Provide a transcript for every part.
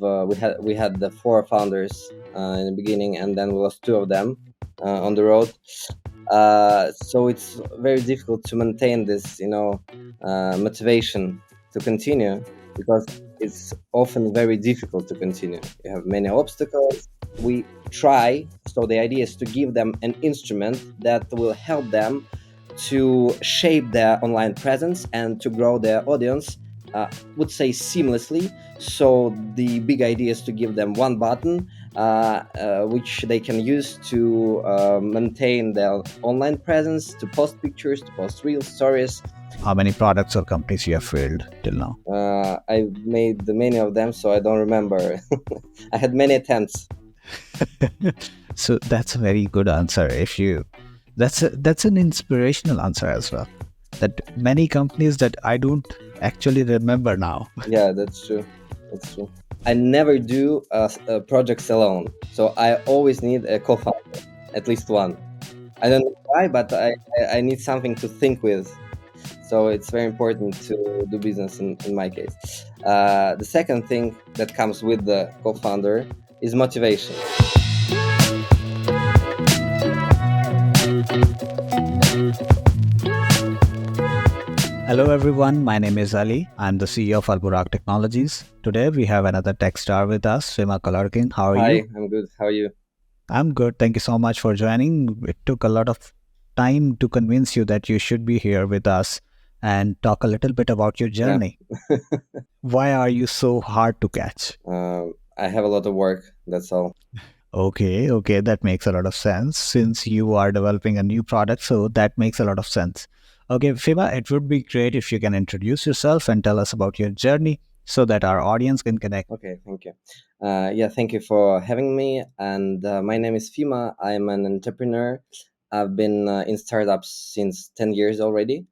We had the four founders in the beginning, and then we lost two of them on the road. So it's very difficult to maintain this, motivation to continue, because it's often very difficult to continue. You have many obstacles. We try. So the idea is to give them an instrument that will help them to shape their online presence and to grow their audience, would say seamlessly. So the big idea is to give them one button, which they can use to maintain their online presence, to post pictures, to post real stories. How many products or companies you have failed till now? I made many of them, so I don't remember. I had many attempts. So that's a very good answer. If you, that's an inspirational answer as well. That many companies that I don't actually remember now. Yeah, that's true. That's true. I never do projects alone, so I always need a co-founder, at least one. I don't know why, but I need something to think with. So it's very important to do business in my case. The second thing that comes with the co-founder is motivation. Hello everyone, my name is Ali. I'm the CEO of Al-Burraq Technologies. Today we have another tech star with us, Fima Kolodkin. How are Hi, you? I'm good. How are you? I'm good. Thank you so much for joining. It took a lot of time to convince you that you should be here with us and talk a little bit about your Yeah. journey. Why are you so hard to catch? I have a lot of work. That's all. Okay, that makes a lot of sense since you are developing a new product, so that makes a lot of sense. Okay, Fima, it would be great if you can introduce yourself and tell us about your journey so that our audience can connect. Okay, thank you. Yeah, thank you for having me. And my name is Fima. I'm an entrepreneur. I've been in startups since 10 years already.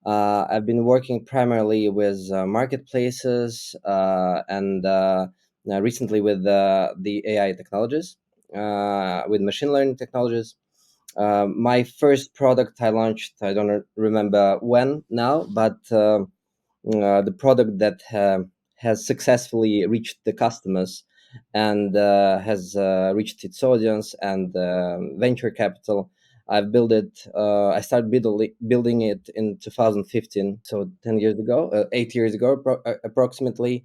I've been working primarily with marketplaces and recently with the AI technologies, with machine learning technologies. My first product I launched, I don't remember when now, but the product that has successfully reached the customers and has reached its audience and venture capital. I've built it. I started building it in 2015, so 10 years ago, 8 years ago, approximately.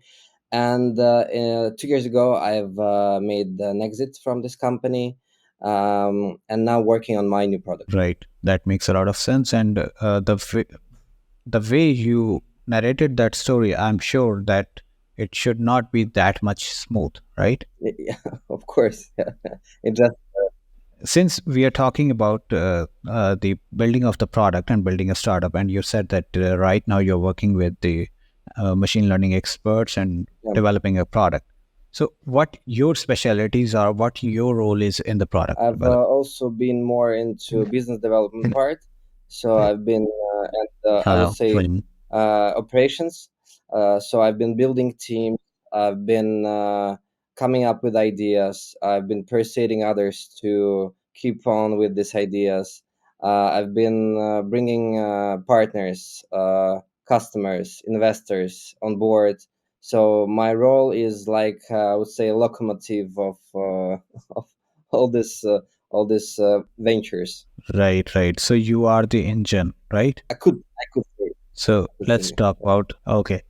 And 2 years ago, I've made an exit from this company, and now working on my new product. Right, that makes a lot of sense. And the way you narrated that story, I'm sure that it should not be that much smooth, right? Yeah, of course. It just Since we are talking about the building of the product and building a startup, and you said that right now you're working with the machine learning experts and yeah. developing a product. So, what your specialties are, what your role is in the product I've development? also been more into business development part. So I've been at I would say Fine. operations. So I've been building teams. I've been coming up with ideas. I've been persuading others to keep on with these ideas. I've been bringing partners, customers, investors on board. So my role is like I would say a locomotive of of all this ventures. Right. So you are the engine, right? I could say. So Could let's say. talk about, okay.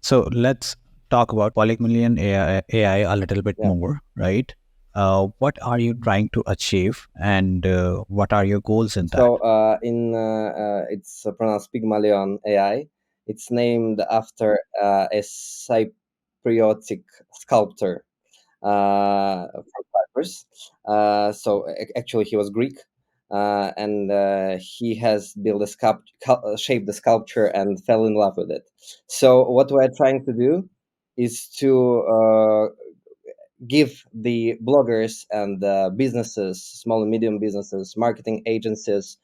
So let's talk about Polymillion AI a little bit Yeah. more, right? What are you trying to achieve, and what are your goals in that? So in it's pronounced Pygmalion AI. It's named after a Cypriotic sculptor from Cyprus. Actually, he was Greek, and he has built shaped the sculpture and fell in love with it. So what we're trying to do is to give the bloggers and businesses, small and medium businesses, marketing agencies,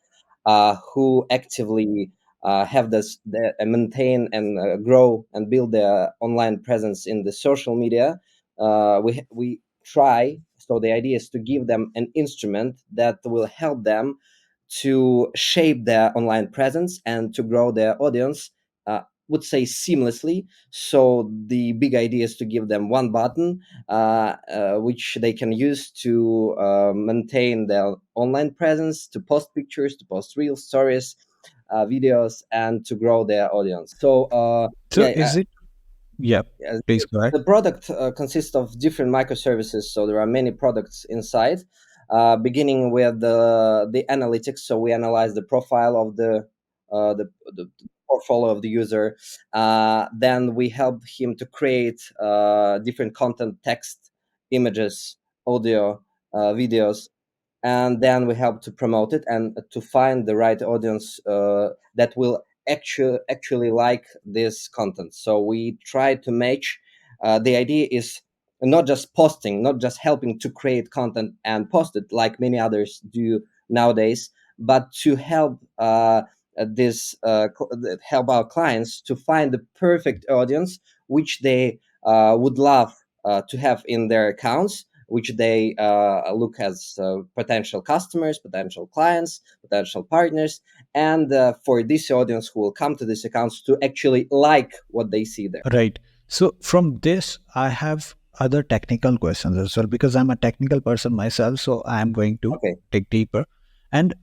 who actively have maintain and grow and build their online presence in the social media. We try. So the idea is to give them an instrument that will help them to shape their online presence and to grow their audience, would say seamlessly. So the big idea is to give them one button, which they can use to maintain their online presence, to post pictures, to post real stories, videos, and to grow their audience. So So is it? Yeah, yeah, please go ahead. the product consists of different microservices. So there are many products inside, beginning with the analytics. So we analyze the profile of the portfolio of the user. Then we help him to create different content, text, images, audio, videos, and then we help to promote it and to find the right audience that will actually like this content. So we try to match. The idea is not just posting, not just helping to create content and post it like many others do nowadays, but to help help our clients to find the perfect audience which they would love to have in their accounts, which they look as potential customers, potential clients, potential partners, and for this audience who will come to these accounts to actually like what they see there. Right. So from this, I have other technical questions as well because I'm a technical person myself. So I'm going to Okay. dig deeper. And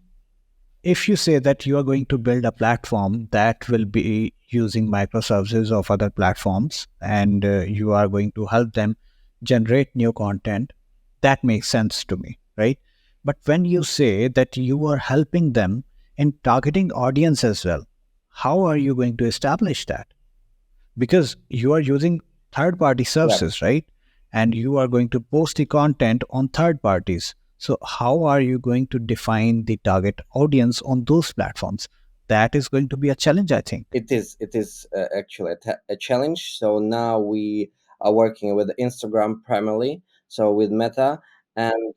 if you say that you are going to build a platform that will be using microservices of other platforms and you are going to help them generate new content, that makes sense to me, right? But when you say that you are helping them in targeting audience as well, how are you going to establish that? Because you are using third party Yeah. services, right? And you are going to post the content on third parties. So how are you going to define the target audience on those platforms? That is going to be a challenge, I think. It is actually a challenge. So now we are working with Instagram primarily, so with Meta, and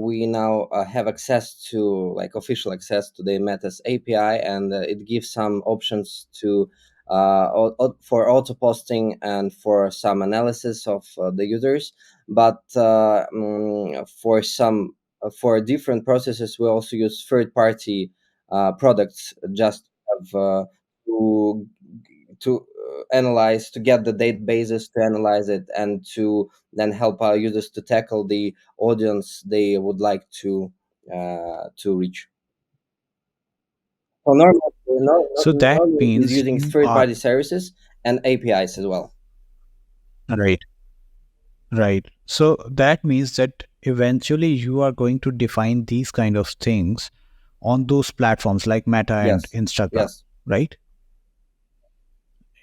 we now have access to, like, official access to the Meta's API, and it gives some options to for auto posting and for some analysis of the users. But for some for different processes, we also use third party products just have to analyze, to get the databases, to analyze it, and to then help our users to tackle the audience they would like to reach. So So that normally is means using you third are party services and APIs as well. right, right. So that means that eventually you are going to define these kind of things on those platforms like Meta and Yes, Instagram, yes, right?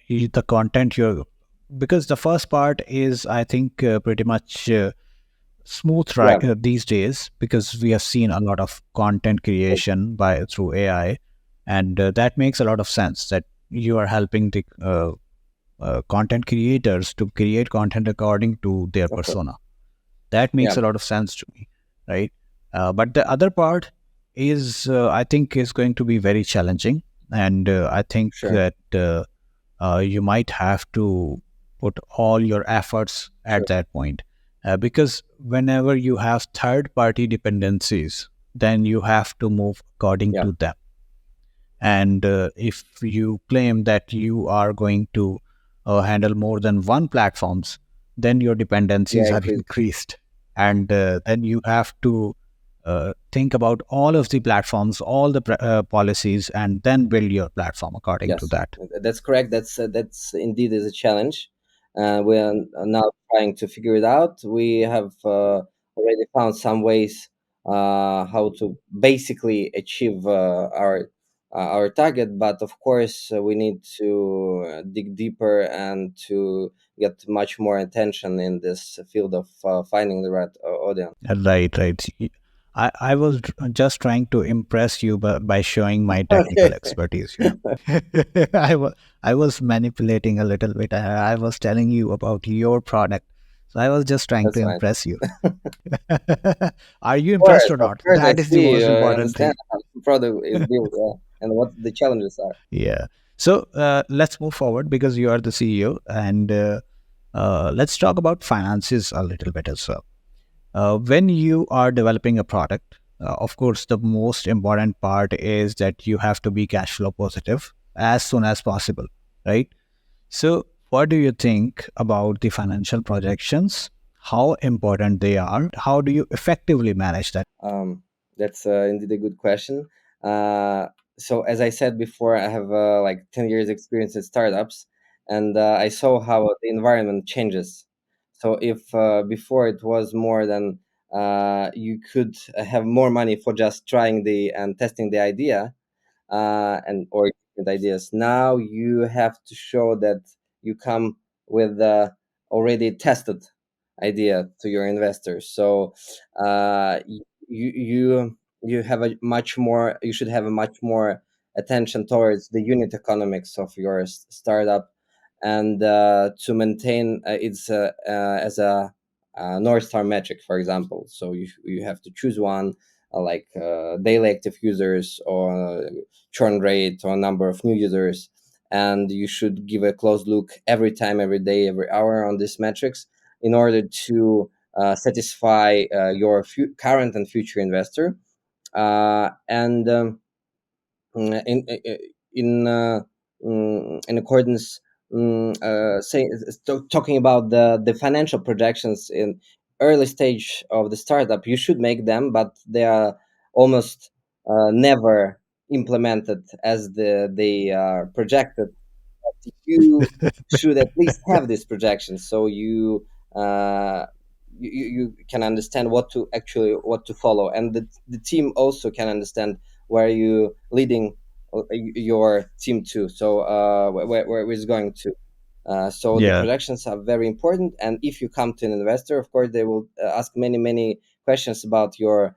The content you're because the first part is I think pretty much smooth yeah, these days because we have seen a lot of content yes, creation by through AI, and that makes a lot of sense that you are helping the content creators to create content according to their of course, persona. That makes yeah, a lot of sense to me, right? But the other part is I think is going to be very challenging, and I think sure, that you might have to put all your efforts at sure, that point. Because whenever you have third party dependencies, then you have to move according yeah, to them. And if you claim that you are going to handle more than one platforms, then your yeah, dependencies are increase, increased. And then you have to think about all of the platforms, all the policies, and then build your platform according to yes, that. that's correct. That's indeed is a challenge. We are now trying to figure it out. We have already found some ways how to basically achieve our target, but of course we need to dig deeper and to get much more attention in this field of finding the right audience. Right, right. I was just trying to impress you by showing my Okay, technical expertise, you know. I was manipulating a little bit. I was telling you about your product. So I was just trying to that's fine. impress you. Are you impressed or Of not? course, I That is the see. most I important understand thing. how the product is built, yeah, and what the challenges are. Yeah. So let's move forward because you are the CEO and let's talk about finances a little bit as well. When you are developing a product, of course, the most important part is that you have to be cash flow positive as soon as possible, right? So, what do you think about the financial projections? How important they are? How do you effectively manage that? Um, that's indeed a good question. Uh, so, as I said before, I have like 10 years experience in startups, and I saw how the environment changes. So, if before it was more than you could have more money for just trying the and testing the idea, and or different ideas. Now you have to show that you come with already tested idea to your investors. So you have a much more you should have a much more attention towards the unit economics of your startup, and to maintain its as a North Star metric, for example. So you have to choose one like daily active users or churn rate or number of new users, and you should give a close look every time, every day, every hour on these metrics in order to satisfy your current and future investor. And in in accordance, talking about the financial projections in early stage of the startup, you should make them, but they are almost never implemented as they are projected. You should at least have these projections, so uh, you can understand what to follow, and the team also can understand where you leading your team to, so where it's going to. So the Yeah, projections are very important, and if you come to an investor, of course, they will ask many questions about your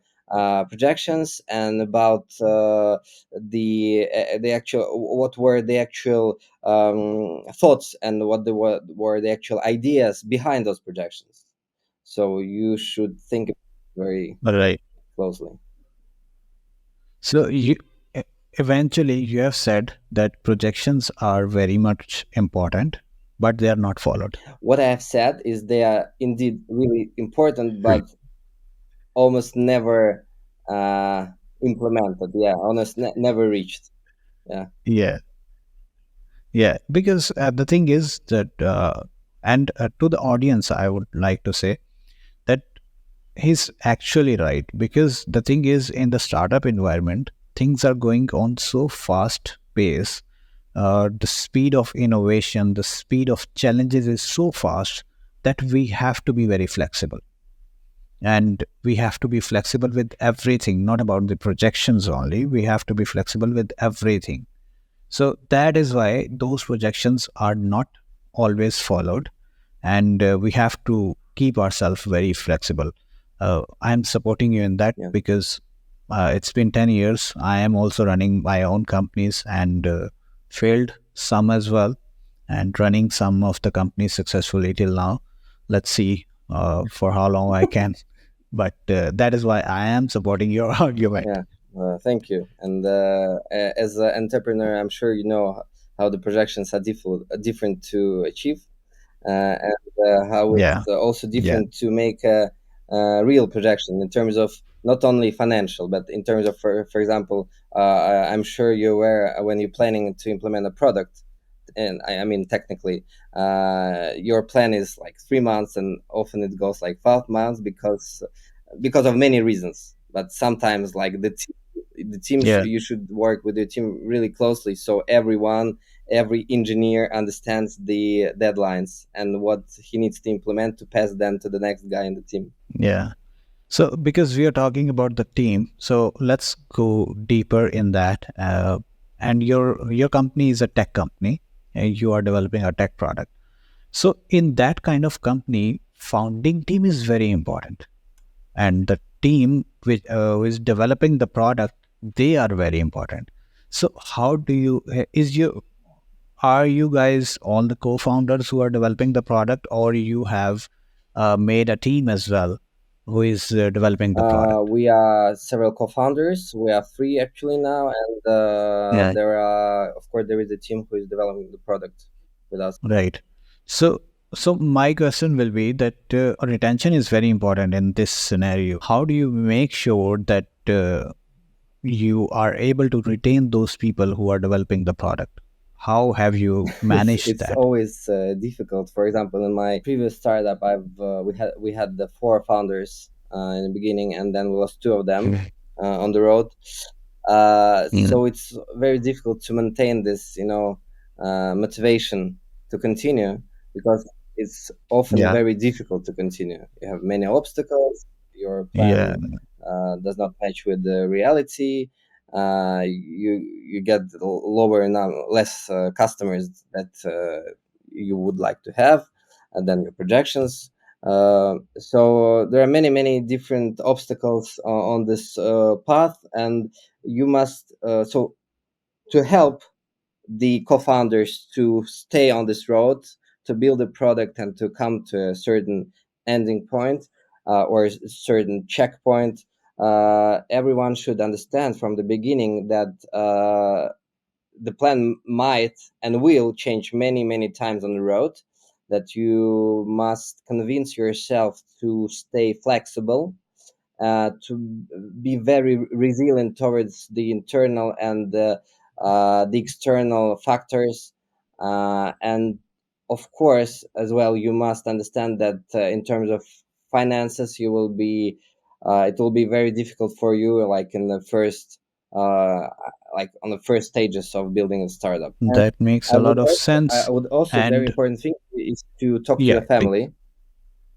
projections and about the actual what were the actual thoughts and what were the actual ideas behind those projections. So you should think very right. closely. So e- eventually you have said that projections are very much important, but they are not followed. What I have said is they are indeed really important, but almost never uh, implemented. Yeah, almost never reached. Yeah, Yeah, yeah. Because the thing is that, and to the audience, I would like to say that he's actually right. Because the thing is, in the startup environment, things are going on so fast pace. The speed of innovation, the speed of challenges is so fast that we have to be very flexible. And we have to be flexible with everything, not about the projections only. We have to be flexible with everything. So that is why those projections are not always followed, and we have to keep ourselves very flexible. I'm supporting you in that yeah, because it's been 10 years. I am also running my own companies and failed some as well, and running some of the companies successfully till now. Let's see for how long I can. But that is why I am supporting your argument. yeah. Thank you. And as an entrepreneur, I'm sure you know how the projections are different to achieve, and how Yeah, it's also yeah, different to make a real projection in terms of not only financial, but in terms of, for example, I'm sure you're aware when you're planning to implement a product, and I mean technically, your plan is like 3 months, and often it goes like 5 months because of many reasons. But sometimes, like the team yeah. you should work with the team really closely, so every engineer understands the deadlines and what he needs to implement to pass them to the next guy in the team. Yeah. So, because we are talking about the team, so let's go deeper in that. And your company is a tech company, and you are developing a tech product. So, in that kind of company, founding team is very important, and the team which who is developing the product, they are very important. So, how do you is your are you guys all the co-founders who are developing the product, or you have made a team as well who is developing the product? We are several co-founders. We are three actually now, and Yeah, there are, of course, there is a team who is developing the product with us. right. So my question will be that retention is very important in this scenario. How do you make sure that you are able to retain those people who are developing the product? How have you managed It's that? always difficult. For example, in my previous startup, we had the four founders in the beginning, and then we lost two of them on the road. Mm. So it's very difficult to maintain this, motivation to continue, because it's often Yeah, very difficult to continue. You have many obstacles. Your yeah, plan does not match with the reality. You get less customers that you would like to have, and then your projections. So there are many different obstacles on this path, and you must to help the co-founders to stay on this road, to build a product and to come to a certain ending point, or a certain checkpoint. Everyone should understand from the beginning that the plan might and will change many times on the road, that you must convince yourself to stay flexible, to be very resilient towards the internal and the external factors. And of course, as well, you must understand that in terms of finances, it will be very difficult for you, like in the first, like on the first stages of building a startup. And that makes I a would lot of also, sense. very And important thing is to talk to yeah, your family.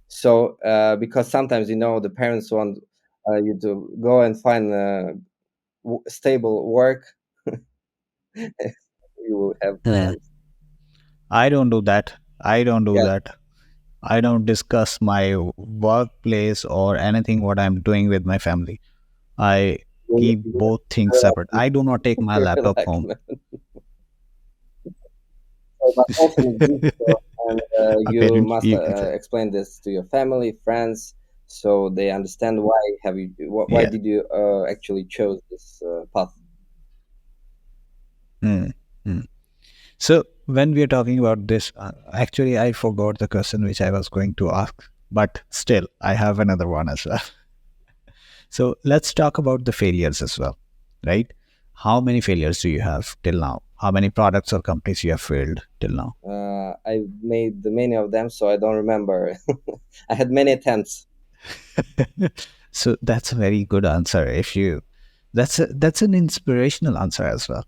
So, because sometimes the parents want you to go and find stable work, you will have yeah. problems. I don't do that. I don't do Yeah, that. I don't discuss my workplace or anything what I'm doing with my family. I keep both things you're separate. lucky. I do not take my You're laptop lucky, home. man. So, but often it's difficult, and you Apparently, must you can say. explain this to your family, friends, so they understand why Yeah. did you actually chose this path. Mm, mm. So when we are talking about this, actually, I forgot the question which I was going to ask, but still, I have another one as well. So let's talk about the failures as well, right? How many failures do you have till now? How many products or companies you have failed till now? I made many of them, so I don't remember. I had many attempts. So that's a very good answer. If you, that's an inspirational answer as well.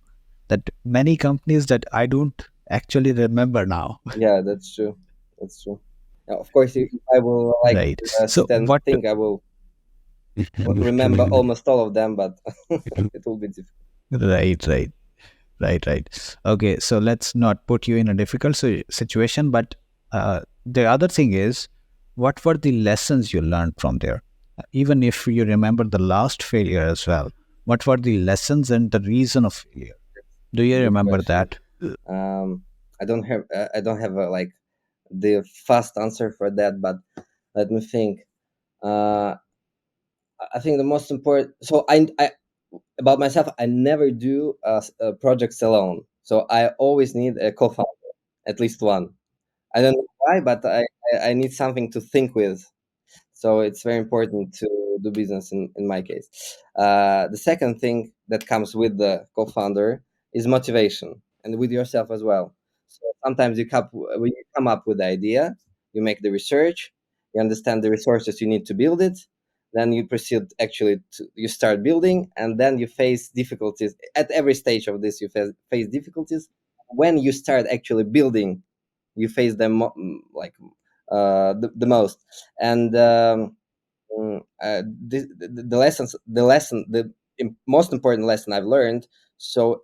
That many companies that I don't actually remember now. Yeah, that's true. That's true. Of course, if I will like Right. So sit and what? think, I will remember almost all of them, but it will be difficult. Right, right. Right, right. Okay, so let's not put you in a difficult situation, but the other thing is, what were the lessons you learned from there? Even if you remember the last failure as well, what were the lessons and the reason of failure? Do It's a you good remember question. that? Um, I don't have like the fast answer for that, but let me think. Uh, I think the most important. So I about myself, I never do projects alone. So I always need a co-founder, at least one. I don't know why, but I need something to think with. So it's very important to do business in my case. The second thing that comes with the co-founder is motivation, and with yourself as well. So sometimes when you come up with the idea, you make the research, you understand the resources you need to build it, then you proceed actually you start building, and then you face difficulties at every stage of this. You face difficulties when you start actually building. You face them like the most, and the most important lesson I've learned. So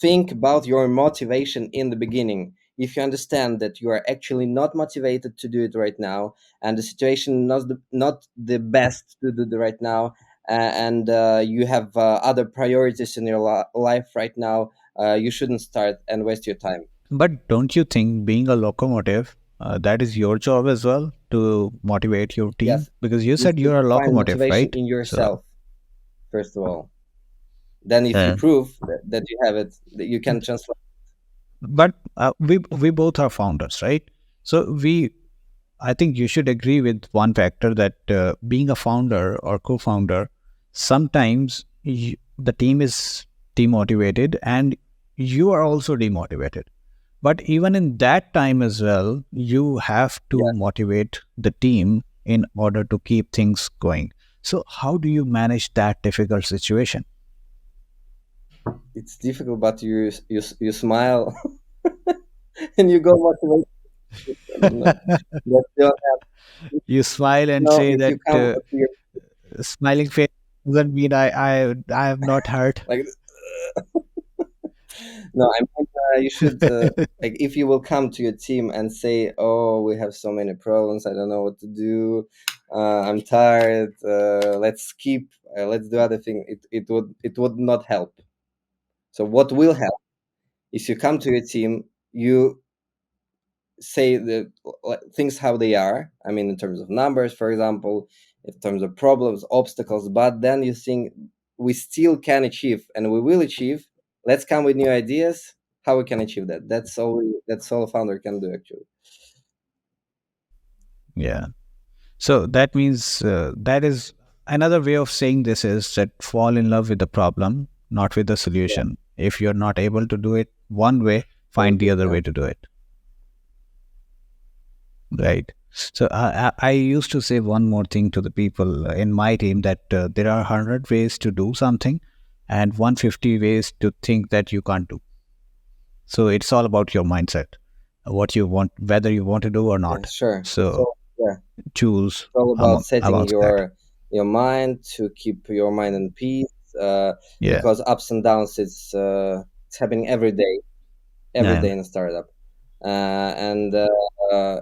think about your motivation in the beginning. If you understand that you are actually not motivated to do it right now, and the situation not the best to do it right now, and you have other priorities in your life right now, you shouldn't start and waste your time. But don't you think being a locomotive, that is your job as well to motivate your team? Yes, Because you you said should you're a find locomotive, motivation right? in So, yourself first of all. Then, if you prove that you have it, that you can translate. but we both are founders, right? So I think you should agree with one factor that being a founder or co-founder, sometimes the team is demotivated and you are also demotivated. But even in that time as well, you have to Yeah, motivate the team in order to keep things going. So, how do you manage that difficult situation? it's difficult, but you smile and you go motivate. No, that's the other hand. You smile and No, say if that you come to your smiling face doesn't mean I am not hurt. like no, I mean you should like if you will come to your team and say, "Oh, we have so many problems. I don't know what to do. I'm tired. Let's skip. Let's do other thing." It would not help. So what will help is you come to your team, you say the things how they are. I mean, in terms of numbers, for example, in terms of problems, obstacles. But then you think we still can achieve, and we will achieve. Let's come with new ideas how we can achieve that. That's all a founder can do actually. Yeah. So that means that is another way of saying this is that fall in love with the problem, not with the Yeah, solution. If you're not able to do it one way, very find the good. other Yeah. way to do it. Right. So I used to say one more thing to the people in my team that there are 100 ways to do something and 150 ways to think that you can't do. So it's all about your mindset, what you want, whether you want to do or Yeah, not. sure. So Yeah, choose it's all about among setting amongst that. your mind to keep your mind in peace. Yeah. Because ups and downs, it's happening every Yeah. day in a startup, and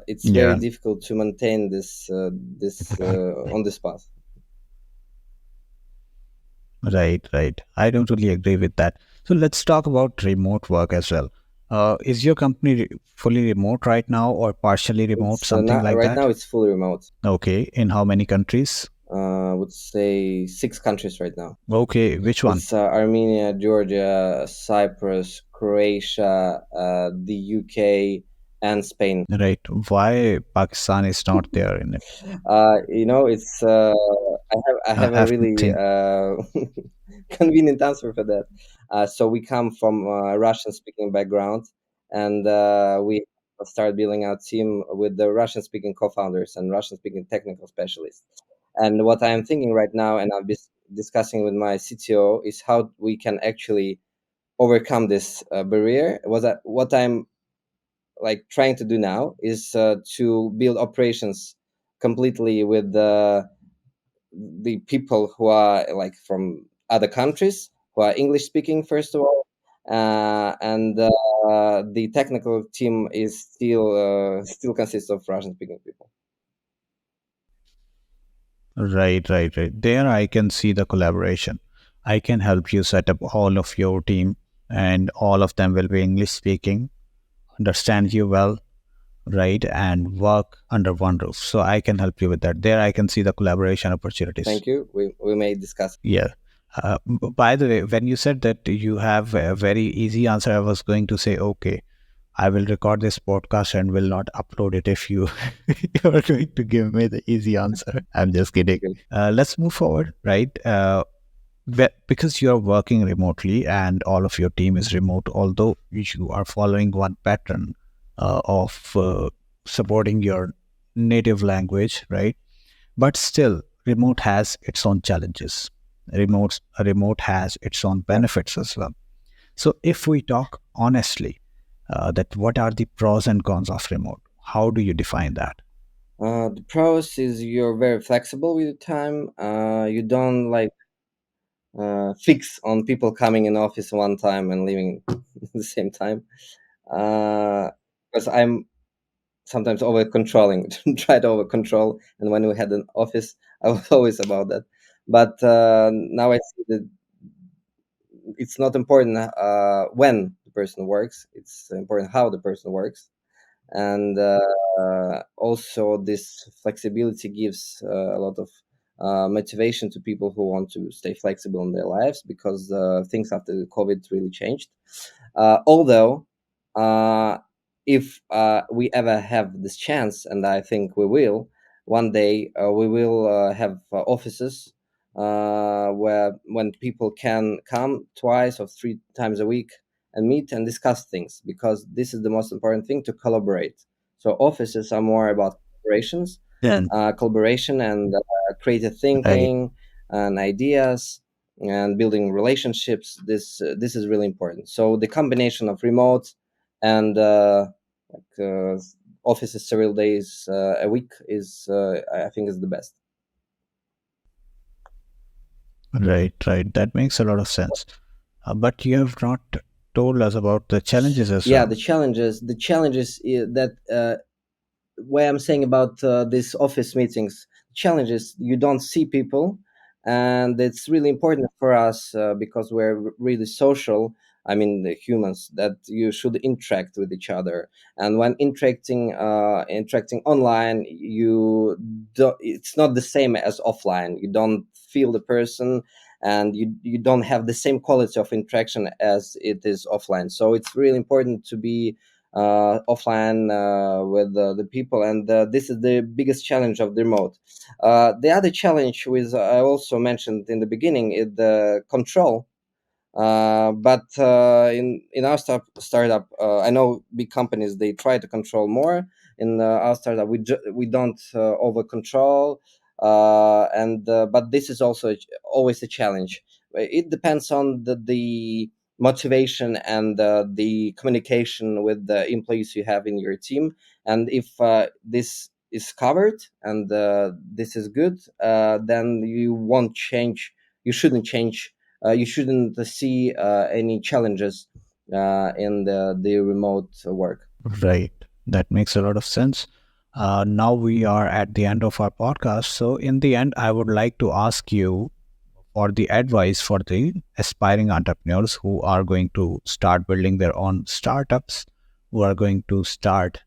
it's very Yeah. difficult to maintain this on this path. Right, right. I don't really agree with that. So let's talk about remote work as well. Is your company fully remote right now or partially remote, It's something not like right that? now. It's fully remote. Okay. In how many countries? I would say 6 countries right now. Okay. Which one? It's Armenia, Georgia, Cyprus, Croatia, the UK, and Spain. Right. Why Pakistan is not there in it? It's I have a Have to really think. convenient answer for that. So we come from a Russian-speaking background, and we started building our team with the Russian-speaking co-founders and Russian-speaking technical specialists. And what I am thinking right now, and I'll be discussing with my CTO, is how we can actually overcome this barrier. What I'm like trying to do now is to build operations completely with the people who are like from other countries who are English speaking first of all, and the technical team is still consists of Russian speaking people. Right, right, right. There I can see the collaboration. I can help you set up all of your team and all of them will be English speaking, understand you well, right, and work under one roof. So I can help you with that. There I can see the collaboration opportunities. Thank you. We may discuss. Yeah. By the way, when you said that you have a very easy answer, I was going to say, okay, I will record this podcast and will not upload it if you you are going to give me the easy answer. I'm just kidding. Okay. Let's move forward, right? Because you're working remotely and all of your team is remote, although you are following one pattern of supporting your native language, right? But still, remote has its own challenges. Remote has its own Yeah. benefits as well. So, if we talk honestly, that what are the pros and cons of remote? How do you define that? The pros is you're very flexible with your time. You don't like fix on people coming in office one time and leaving the same time. Because I'm sometimes over controlling, try to over control. And when we had an office, I was always about that. But now I see that it's not important when the person works, it's important how the person works. And also this flexibility gives a lot of motivation to people who want to stay flexible in their lives because things after the COVID really changed. Although, uh, if we ever have this chance, and I think we will, one day we will have offices where when people can come twice or 3 times a week and meet and discuss things, because this is the most important thing, to collaborate. So offices are more about Yeah. collaboration and creative Right. thinking and ideas and building relationships. This is really important. So the combination of remote and like offices several days a week is, I think, is the best. Right. Right. That makes a lot of sense. But you have not told us about the challenges as Yeah, well. the challenges that what I'm saying about these office meetings, challenge is you don't see people, and it's really important for us because we're really social. I mean, the humans, that you should interact with each other, and when interacting online, it's not the same as offline. You don't feel the person, and you don't have the same quality of interaction as it is offline. So it's really important to be offline with the people, and this is the biggest challenge of the remote. The other challenge, which I also mentioned in the beginning, is the control. But in our startup, I know big companies, they try to control more. In our startup, we don't over control, and but this is also always a challenge. It depends on the motivation and the communication with the employees you have in your team. And if this is covered and this is good, then you won't change. You shouldn't change. You shouldn't see any challenges in the remote work. Right. That makes a lot of sense. Now we are at the end of our podcast. So, in the end, I would like to ask you for the advice for the aspiring entrepreneurs who are going to start building their own startups, who are going to start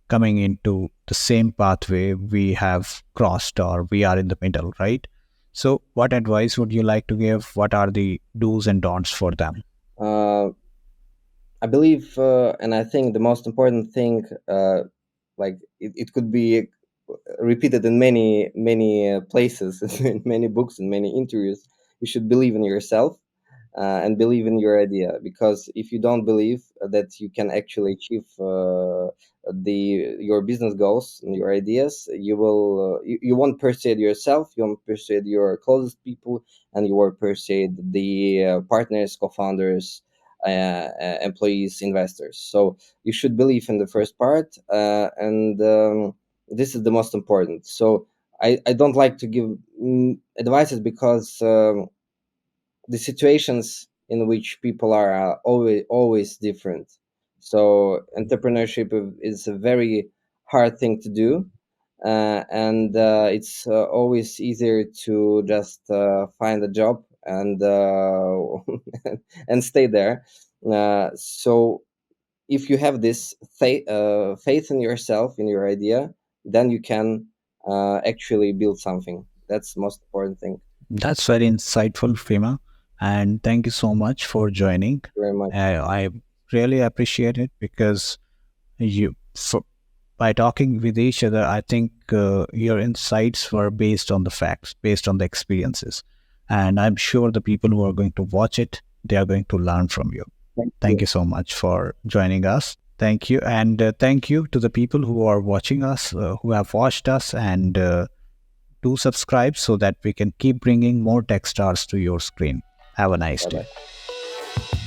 coming into the same pathway we have crossed or we are in the middle, right? So, what advice would you like to give? What are the do's and don'ts for them? Uh, I believe, and I think the most important thing, like it could be repeated in many places, in many books, and many interviews. You should believe in yourself and believe in your idea, because if you don't believe that you can actually achieve the your business goals and your ideas, you won't persuade yourself, you won't persuade your closest people, and you won't persuade the partners, co-founders, employees, investors. So you should believe in the first part, and this is the most important. So I don't like to give advices, because the situations in which people are always different. So entrepreneurship is a very hard thing to do, and it's always easier to just find a job and and stay there. So if you have this faith in yourself, in your idea, then you can actually build something. That's the most important thing. Thank That's very insightful, Fima. And thank you so much for joining. you very much. I really appreciate it because you, by talking with each other, I think your insights were based on the facts, based on the experiences. And I'm sure the people who are going to watch it, they are going to learn from you. Thank Thank you. you so much for joining us. Thank you. And thank you to the people who are watching us, who have watched us, and do subscribe so that we can keep bringing more tech stars to your screen. Have a nice Bye day. bye.